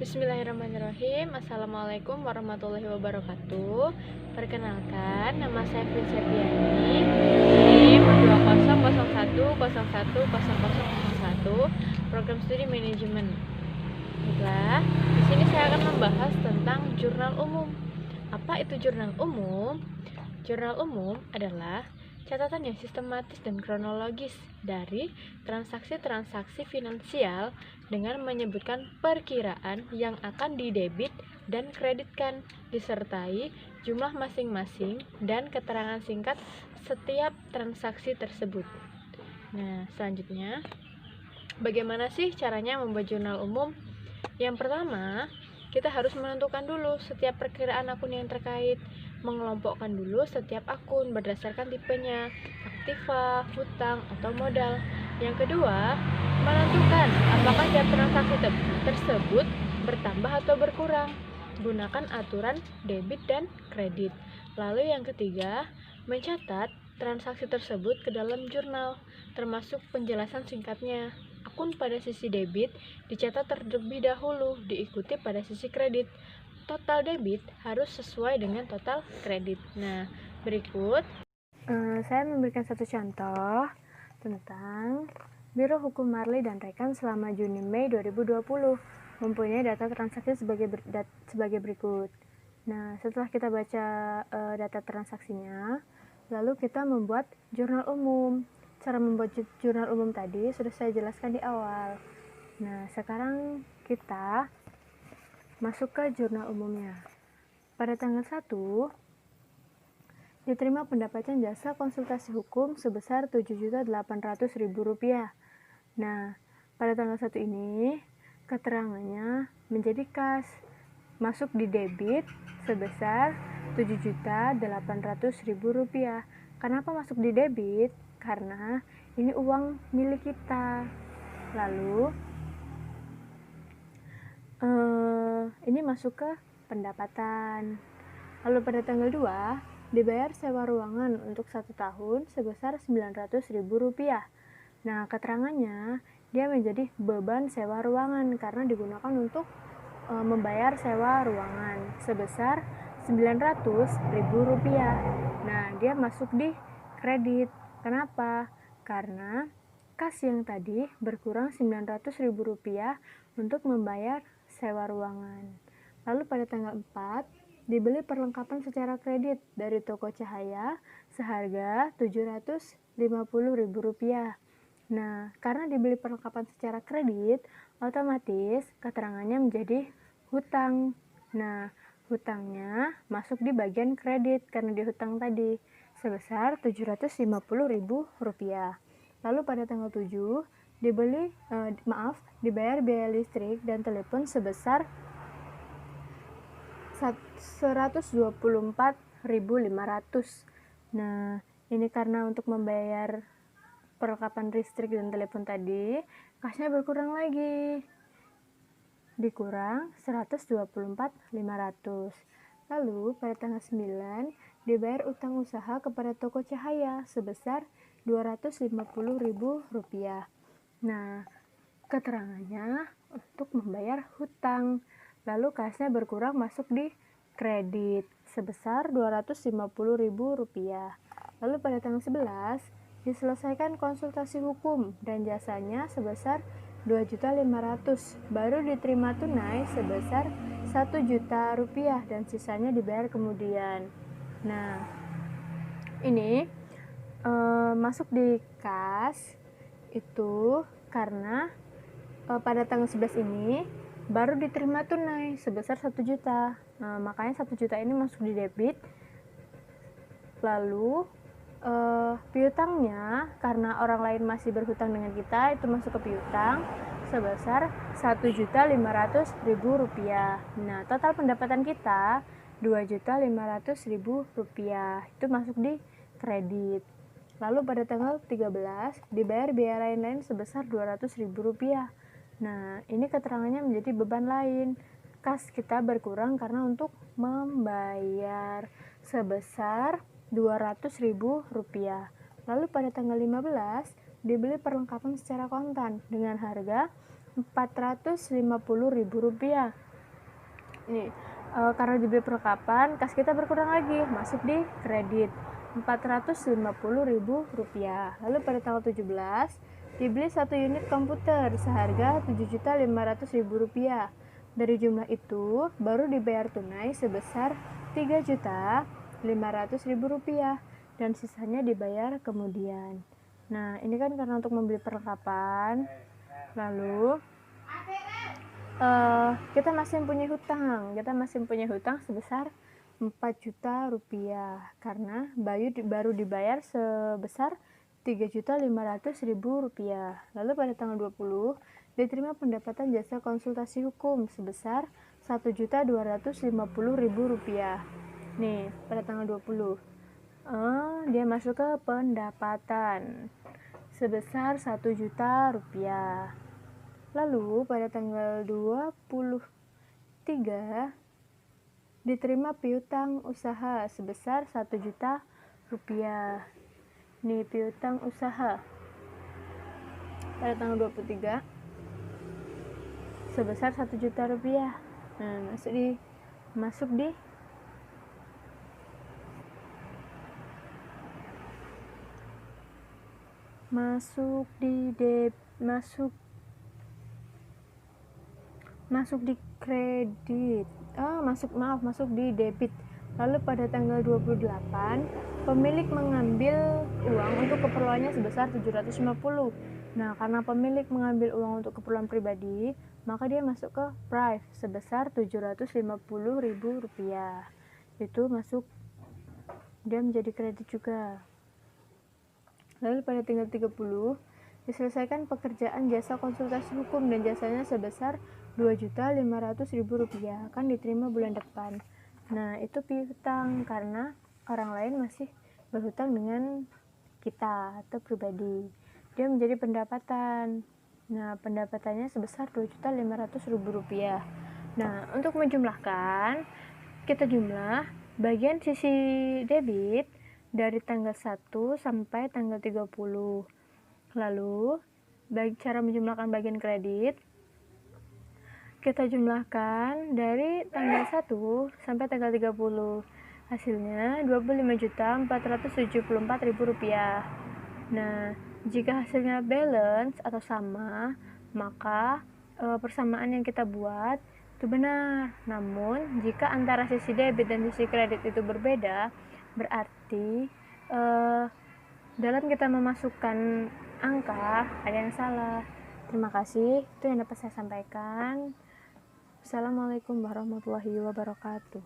Bismillahirrahmanirrahim. Assalamualaikum warahmatullahi wabarakatuh. Perkenalkan, nama saya Fitri Septiani, NIM 2001010001, program studi manajemen. Baiklah, di sini saya akan membahas tentang jurnal umum. Apa itu jurnal umum? Jurnal umum adalah catatan yang sistematis dan kronologis dari transaksi-transaksi finansial dengan menyebutkan perkiraan yang akan didebit dan kreditkan, disertai jumlah masing-masing dan keterangan singkat setiap transaksi tersebut. Nah, selanjutnya, bagaimana sih caranya membuat jurnal umum? Yang pertama, kita harus menentukan dulu setiap perkiraan akun yang terkait, mengelompokkan dulu setiap akun berdasarkan tipenya, aktiva, hutang, atau modal. Yang kedua, menentukan apakah tiap transaksi tersebut bertambah atau berkurang. Gunakan aturan debit dan kredit. Lalu yang ketiga, mencatat transaksi tersebut ke dalam jurnal, termasuk penjelasan singkatnya. Akun pada sisi debit dicatat terlebih dahulu, diikuti pada sisi kredit. Total debit harus sesuai dengan total kredit. Nah, berikut saya memberikan satu contoh tentang Biro Hukum Marley dan Rekan selama Juni-Mei 2020 mempunyai data transaksi sebagai berikut. Nah, setelah kita baca data transaksinya, lalu kita membuat jurnal umum. Cara membuat jurnal umum tadi sudah saya jelaskan di awal. Nah, sekarang kita masuk ke jurnal umumnya. Pada tanggal 1, diterima pendapatan jasa konsultasi hukum sebesar Rp7.800.000. Nah, pada tanggal 1 ini, keterangannya menjadi kas, masuk di debit sebesar Rp7.800.000. Kenapa masuk di debit? Karena ini uang milik kita. Lalu, ini masuk ke pendapatan. Lalu pada tanggal 2, dibayar sewa ruangan untuk 1 tahun sebesar Rp900.000. Nah, keterangannya dia menjadi beban sewa ruangan karena digunakan untuk membayar sewa ruangan sebesar Rp900.000. Nah, dia masuk di kredit. Kenapa? Karena kas yang tadi berkurang Rp900.000 untuk membayar sewa ruangan. Lalu pada tanggal 4, dibeli perlengkapan secara kredit dari toko cahaya seharga Rp750.000. Nah, karena dibeli perlengkapan secara kredit, otomatis keterangannya menjadi hutang. Nah, hutangnya masuk di bagian kredit karena dihutang tadi sebesar Rp750.000. Lalu pada tanggal 7, dibayar biaya listrik dan telepon sebesar Rp124.500. Nah, ini karena untuk membayar perlengkapan listrik dan telepon tadi, kasnya berkurang lagi. Dikurang Rp124.500. Lalu, pada tanggal 9, dibayar utang usaha kepada toko cahaya sebesar Rp250.000. Nah, keterangannya untuk membayar hutang. Lalu kasnya berkurang masuk di kredit sebesar Rp250.000. Lalu pada tanggal 11, diselesaikan konsultasi hukum dan jasanya sebesar Rp2.500.000. Baru diterima tunai sebesar Rp1.000.000 dan sisanya dibayar kemudian. Nah, ini masuk di kas itu karena pada tanggal 11 ini baru diterima tunai sebesar 1 juta. Nah, makanya 1 juta ini masuk di debit. Lalu piutangnya karena orang lain masih berhutang dengan kita, itu masuk ke piutang sebesar Rp1.500.000. Nah, total pendapatan kita Rp2.500.000. Itu masuk di kredit. Lalu pada tanggal 13, dibayar biaya lain-lain sebesar Rp200.000. Nah, ini keterangannya menjadi beban lain. Kas kita berkurang karena untuk membayar sebesar Rp200.000. Lalu pada tanggal 15, dibeli perlengkapan secara kontan dengan harga Rp450.000. Nih, karena dibeli perlengkapan, kas kita berkurang lagi, masuk di kredit Rp450.000. Lalu pada tanggal 17 dibeli 1 unit komputer seharga Rp7.500.000. Dari jumlah itu baru dibayar tunai sebesar Rp3.500.000 dan sisanya dibayar kemudian. Nah, ini kan karena untuk membeli perlengkapan. Lalu kita masih punya hutang sebesar Rp4 juta karena baru dibayar sebesar Rp3.500.000. Lalu pada tanggal 20 diterima pendapatan jasa konsultasi hukum sebesar Rp1.250.000. Nih, pada tanggal 20 dia masuk ke pendapatan sebesar Rp1 juta. Lalu pada tanggal 23 diterima piutang usaha sebesar Rp1 juta. Nih, piutang usaha pada tanggal 23 sebesar Rp1 juta. Nah, masuk di kredit. Masuk di debit. Lalu pada tanggal 28 pemilik mengambil uang untuk keperluannya sebesar 750. Nah, karena pemilik mengambil uang untuk keperluan pribadi, maka dia masuk ke prive sebesar Rp750.000. Itu masuk, dia menjadi kredit juga. Lalu pada tanggal 30 diselesaikan pekerjaan jasa konsultasi hukum dan jasanya sebesar Rp2.500.000 akan diterima bulan depan. Nah, itu piutang karena orang lain masih berhutang dengan kita atau pribadi. Dia menjadi pendapatan. Nah, pendapatannya sebesar Rp2.500.000. Nah, untuk menjumlahkan, kita jumlah bagian sisi debit dari tanggal 1 sampai tanggal 30. Lalu, cara menjumlahkan bagian kredit, kita jumlahkan dari tanggal 1 sampai tanggal 30. Hasilnya Rp25.474.000. Nah, jika hasilnya balance atau sama, maka persamaan yang kita buat itu benar. Namun, jika antara sisi debit dan sisi kredit itu berbeda, berarti dalam kita memasukkan angka ada yang salah. Terima kasih, itu yang dapat saya sampaikan. Assalamualaikum warahmatullahi wabarakatuh.